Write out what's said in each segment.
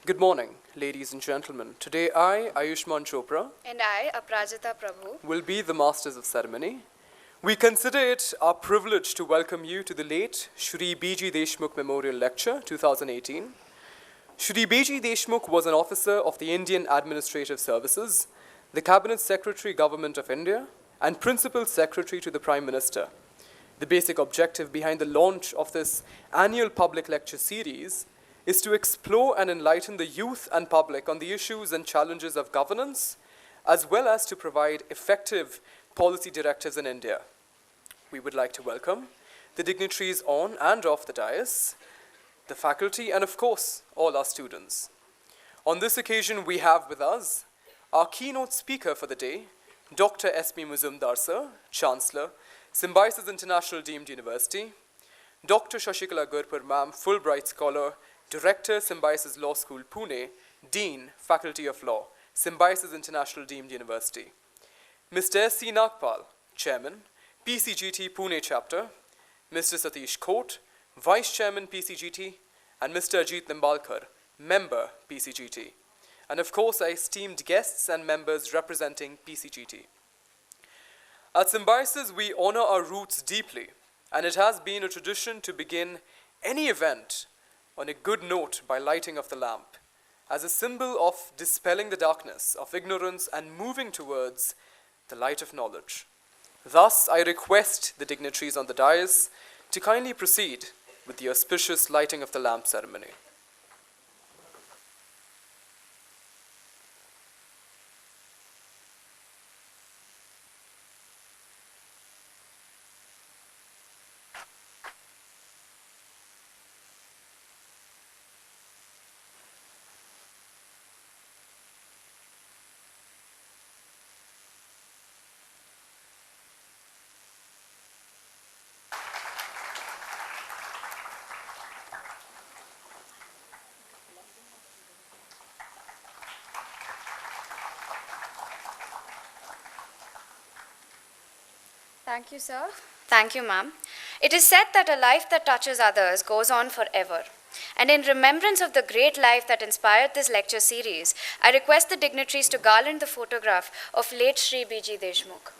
Good morning, ladies and gentlemen. Today I, Ayushman Chopra, And I, Aprajita Prabhu, will be the masters of ceremony. We consider it our privilege to welcome you to the late Shri B.G. Deshmukh Memorial Lecture 2018. Shri B.G. Deshmukh was an officer of the Indian Administrative Services, the Cabinet Secretary Government of India, and Principal Secretary to the Prime Minister. The basic objective behind the launch of this annual public lecture series is to explore and enlighten the youth and public on the issues and challenges of governance, as well as to provide effective policy directives in India. We would like to welcome the dignitaries on and off the dais, the faculty, and of course, all our students. On this occasion, we have with us our keynote speaker for the day, Dr. S.B. Muzumdar Sir, Chancellor, Symbiosis International Deemed University, Dr. Shashikala Gurpur Ma'am, Fulbright Scholar, Director, Symbiosis Law School, Pune, Dean, Faculty of Law, Symbiosis International Deemed University. Mr. S.C. Nagpal, Chairman, PCGT Pune Chapter, Mr. Satish Khote, Vice Chairman, PCGT, and Mr. Ajit Nimbalkar, Member, PCGT. And of course, our esteemed guests and members representing PCGT. At Symbiosis, we honor our roots deeply, and it has been a tradition to begin any event on a good note by lighting of the lamp, as a symbol of dispelling the darkness of ignorance and moving towards the light of knowledge. Thus, I request the dignitaries on the dais to kindly proceed with the auspicious lighting of the lamp ceremony. thank you, sir. Thank you, ma'am. It is said that a life that touches others goes on forever. And in remembrance of the great life that inspired this lecture series, I request the dignitaries to garland the photograph of late Shri B.G. Deshmukh.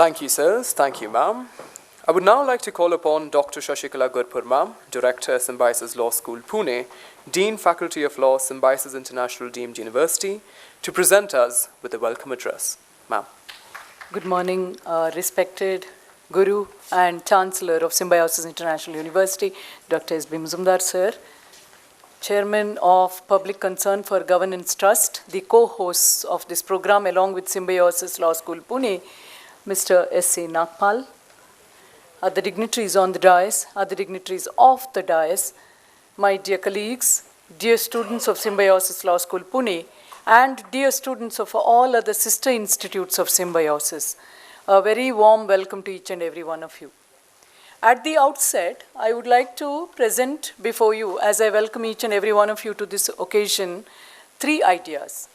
Thank you, sirs. Thank you, ma'am. I would now like to call upon Dr. Shashikala Gurpur ma'am, Director, Symbiosis Law School, Pune, Dean, Faculty of Law, Symbiosis International Deemed University, to present us with a welcome address. Ma'am. Good morning, respected Guru and Chancellor of Symbiosis International University, Dr. S.B. Muzumdar Sir, Chairman of Public Concern for Governance Trust, the co-hosts of this program along with Symbiosis Law School, Pune, Mr. S.C. Nagpal, other dignitaries on the dais, other dignitaries off the dais, my dear colleagues, dear students of Symbiosis Law School, Pune, and dear students of all other sister institutes of Symbiosis. A very warm welcome to each and every one of you. At the outset, I would like to present before you, as I welcome each and every one of you to this occasion, 3 ideas.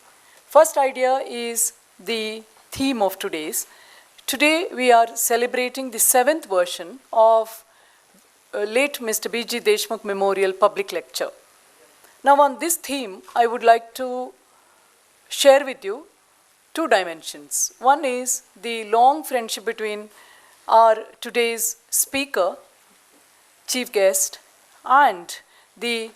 First idea is the theme of today's. Today, we are celebrating the 7th version of late Mr. B.G. Deshmukh Memorial Public Lecture. Now, on this theme, I would like to share with you 2 dimensions. One is the long friendship between our today's speaker, chief guest, and the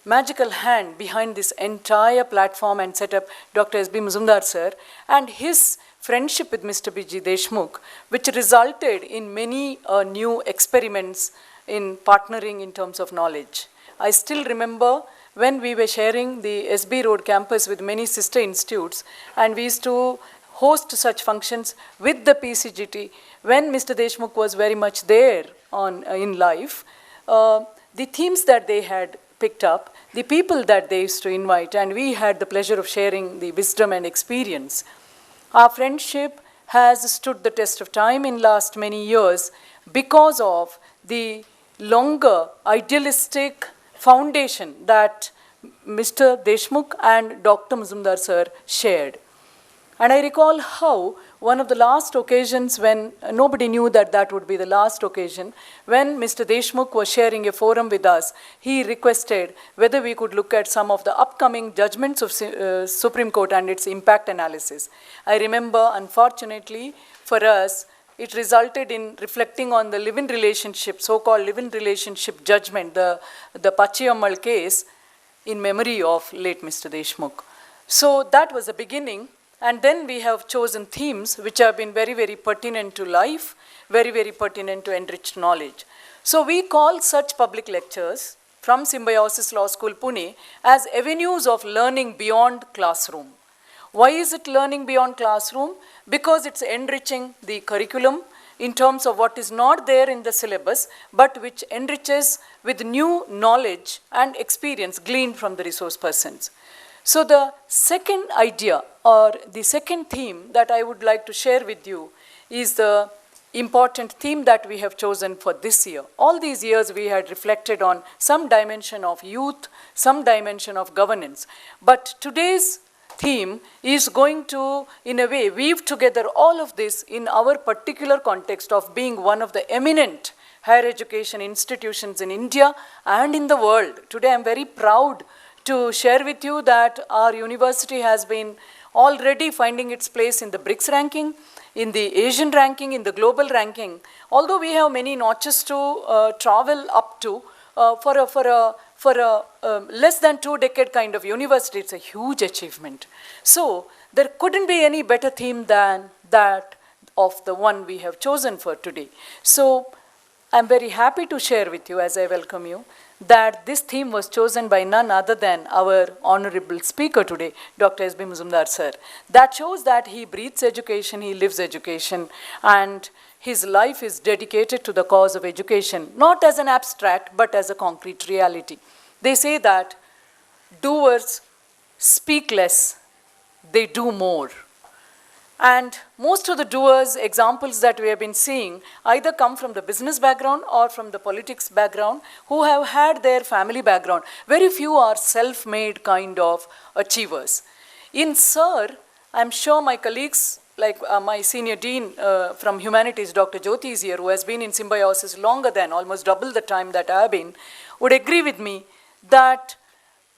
magical hand behind this entire platform and setup, Dr. S.B. Mazumdar sir, and his friendship with Mr. B.G. Deshmukh, which resulted in many new experiments in partnering in terms of knowledge. I still remember when we were sharing the SB Road campus with many sister institutes, and we used to host such functions with the PCGT when Mr. Deshmukh was very much there in life. The themes that they had picked up, the people that they used to invite, and we had the pleasure of sharing the wisdom and experience. Our friendship has stood the test of time in last many years because of the longer idealistic foundation that Mr. Deshmukh and Dr. Mazumdar sir shared. And I recall how one of the last occasions when nobody knew that that would be the last occasion, when Mr. Deshmukh was sharing a forum with us, he requested whether we could look at some of the upcoming judgments of Supreme Court and its impact analysis. I remember, unfortunately, for us, it resulted in reflecting on the live-in relationship, so-called live-in relationship judgment, the Pachiyammal case, in memory of late Mr. Deshmukh. So that was the beginning. And then we have chosen themes which have been very, very pertinent to life, very, very pertinent to enriched knowledge. So we call such public lectures from Symbiosis Law School, Pune, as avenues of learning beyond classroom. Why is it learning beyond classroom? Because it's enriching the curriculum in terms of what is not there in the syllabus, but which enriches with new knowledge and experience gleaned from the resource persons. So the second idea or the second theme that I would like to share with you is the important theme that we have chosen for this year. All these years we had reflected on some dimension of youth, some dimension of governance. But today's theme is going to, in a way, weave together all of this in our particular context of being one of the eminent higher education institutions in India and in the world. Today I'm very proud to share with you that our university has been already finding its place in the BRICS ranking, in the Asian ranking, in the global ranking. Although we have many notches to travel up to, for a less than 2-decade kind of university, it's a huge achievement. So there couldn't be any better theme than that of the one we have chosen for today. So I'm very happy to share with you, as I welcome you, that this theme was chosen by none other than our honorable speaker today, Dr. S.B. Mazumdar sir. That shows that he breathes education, he lives education, and his life is dedicated to the cause of education, not as an abstract, but as a concrete reality. They say that doers speak less, they do more. And most of the doers, examples that we have been seeing, either come from the business background or from the politics background, who have had their family background. Very few are self-made kind of achievers. In Sir, I'm sure my colleagues, like my senior dean from humanities, Dr. Jyoti is here, who has been in Symbiosis longer than, almost double the time that I have been, would agree with me that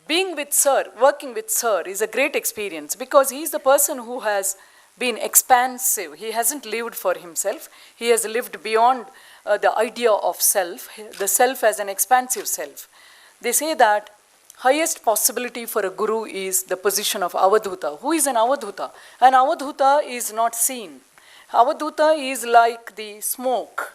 being with Sir, working with Sir is a great experience because he's the person who has been expansive. He hasn't lived for himself. He has lived beyond the idea of self, the self as an expansive self. They say that highest possibility for a guru is the position of Avadhuta. Who is an Avadhuta? An Avadhuta is not seen. Avadhuta is like the smoke.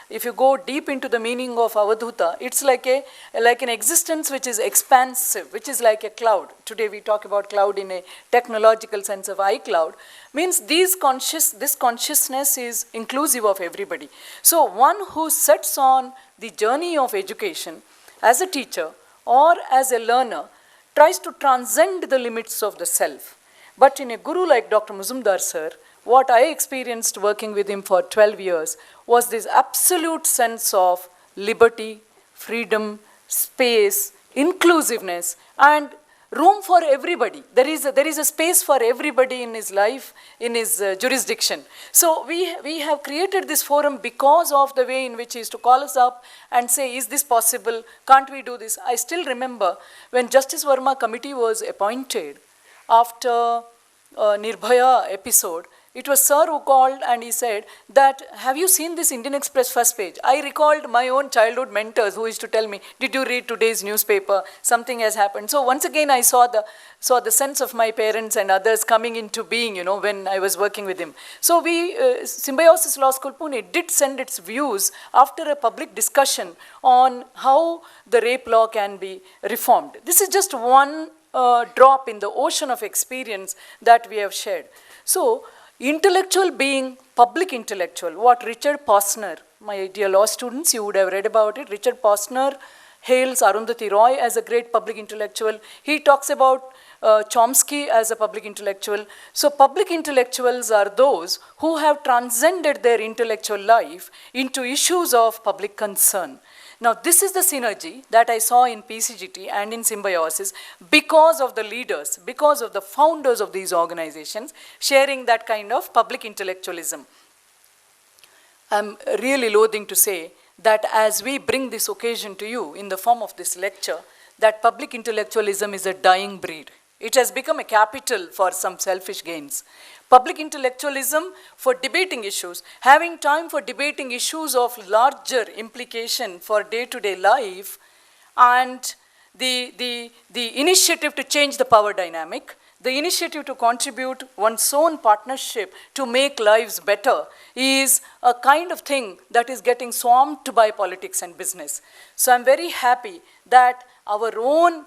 If you go deep into the meaning of Avadhuta, it's like an existence which is expansive, which is like a cloud. Today we talk about cloud in a technological sense of iCloud. Means this consciousness is inclusive of everybody. So one who sets on the journey of education as a teacher or as a learner tries to transcend the limits of the self. But in a guru like Dr. Majumdar sir, what I experienced working with him for 12 years was this absolute sense of liberty, freedom, space, inclusiveness, and room for everybody. There is a space for everybody in his life, in his jurisdiction. So we have created this forum because of the way in which he used to call us up and say, is this possible? Can't we do this? I still remember when Justice Verma committee was appointed after Nirbhaya episode, it was sir who called and he said that, have you seen this Indian Express first page? I recalled my own childhood mentors who used to tell me, did you read today's newspaper? Something has happened. So once again I saw the sense of my parents and others coming into being, when I was working with him. So Symbiosis Law School Pune did send its views after a public discussion on how the rape law can be reformed. This is just one drop in the ocean of experience that we have shared. So intellectual being public intellectual, what Richard Posner, my dear law students, you would have read about it. Richard Posner hails Arundhati Roy as a great public intellectual. He talks about Chomsky as a public intellectual. So public intellectuals are those who have transcended their intellectual life into issues of public concern. Now this is the synergy that I saw in PCGT and in Symbiosis because of the leaders, because of the founders of these organizations sharing that kind of public intellectualism. I'm really loathing to say that as we bring this occasion to you in the form of this lecture, that public intellectualism is a dying breed. It has become a capital for some selfish gains. Public intellectualism for debating issues, having time for debating issues of larger implication for day-to-day life, and the initiative to change the power dynamic, the initiative to contribute one's own partnership to make lives better is a kind of thing that is getting swamped by politics and business. So I'm very happy that our own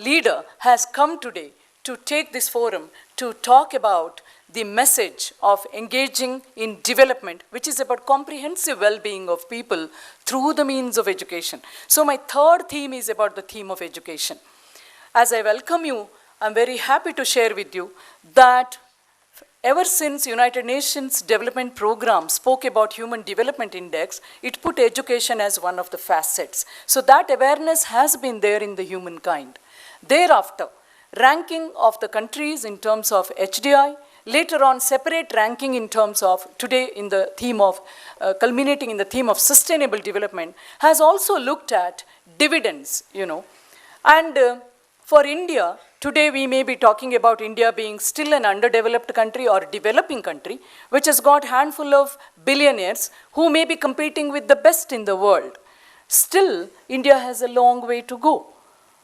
leader has come today to take this forum to talk about the message of engaging in development, which is about comprehensive well-being of people through the means of education. So my third theme is about the theme of education. As I welcome you, I'm very happy to share with you that ever since United Nations Development Program spoke about Human Development Index, it put education as one of the facets. So that awareness has been there in the humankind. Thereafter, ranking of the countries in terms of HDI, later on separate ranking in terms of, today in the theme of, culminating in the theme of sustainable development, has also looked at dividends, And for India, today we may be talking about India being still an underdeveloped country or developing country, which has got a handful of billionaires who may be competing with the best in the world. Still, India has a long way to go.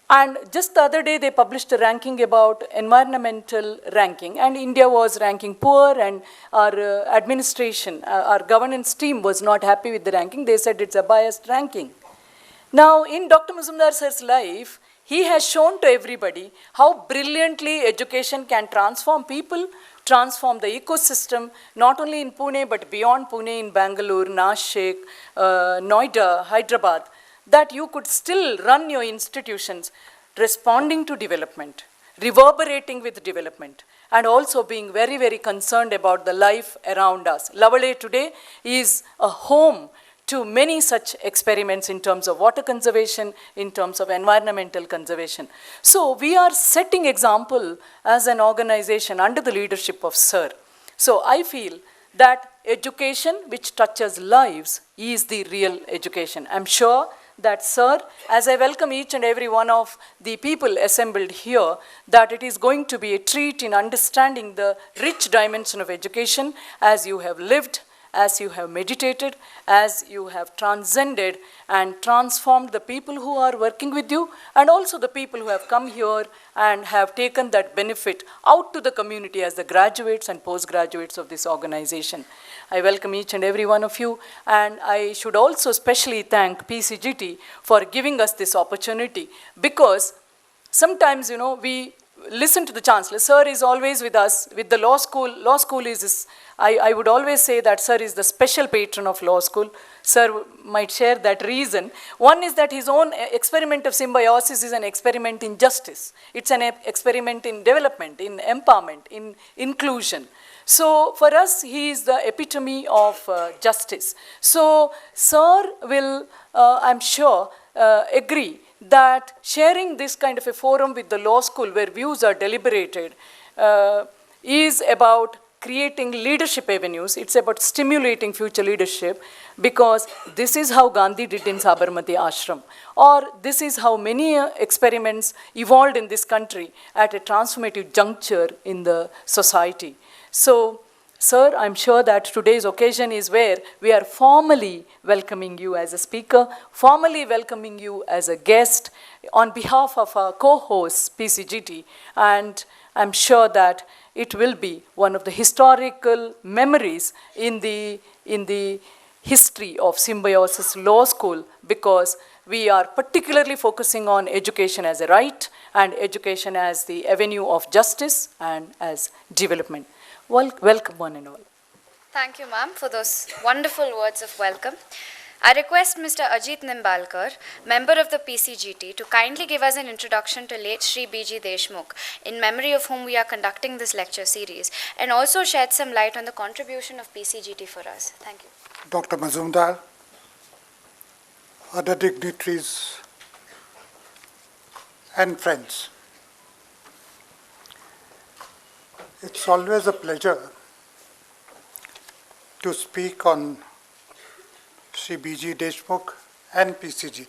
And just the other day, they published a ranking about environmental ranking, and India was ranking poor, and our administration, our governance team was not happy with the ranking. They said it's a biased ranking. Now, in Dr. Majumdar sir's life, he has shown to everybody how brilliantly education can transform people, transform the ecosystem, not only in Pune, but beyond Pune, in Bangalore, Nashik, Noida, Hyderabad, that you could still run your institutions responding to development, reverberating with development, and also being very, very concerned about the life around us. Lavale today is a home to many such experiments in terms of water conservation, in terms of environmental conservation. So we are setting example as an organization under the leadership of Sir. So I feel that education which touches lives is the real education. I'm sure that, Sir, as I welcome each and every one of the people assembled here, that it is going to be a treat in understanding the rich dimension of education as you have lived as you have meditated, as you have transcended and transformed the people who are working with you, and also the people who have come here and have taken that benefit out to the community as the graduates and postgraduates of this organization. I welcome each and every one of you, and I should also especially thank PCGT for giving us this opportunity, because sometimes, we listen to the Chancellor. Sir is always with us. With the law school is, I would always say that Sir is the special patron of law school. Sir might share that reason. One is that his own experiment of symbiosis is an experiment in justice. It's an experiment in development, in empowerment, in inclusion. So for us, he is the epitome of justice. So Sir will, I'm sure, agree that sharing this kind of a forum with the law school where views are deliberated is about creating leadership avenues. It's about stimulating future leadership, because this is how Gandhi did in Sabarmati Ashram, or this is how many experiments evolved in this country at a transformative juncture in the society. So, Sir, I'm sure that today's occasion is where we are formally welcoming you as a speaker, formally welcoming you as a guest on behalf of our co-hosts, PCGT, and I'm sure that it will be one of the historical memories in the history of Symbiosis Law School, because we are particularly focusing on education as a right and education as the avenue of justice and as development. Welcome one and all. Thank you, ma'am, for those wonderful words of welcome. I request Mr. Ajit Nimbalkar, member of the PCGT, to kindly give us an introduction to late Shri B.G. Deshmukh, in memory of whom we are conducting this lecture series, and also shed some light on the contribution of PCGT for us. Thank you. Dr. Majumdar, other dignitaries, and friends. It's always a pleasure to speak on Shri B.G. Deshmukh and PCGT.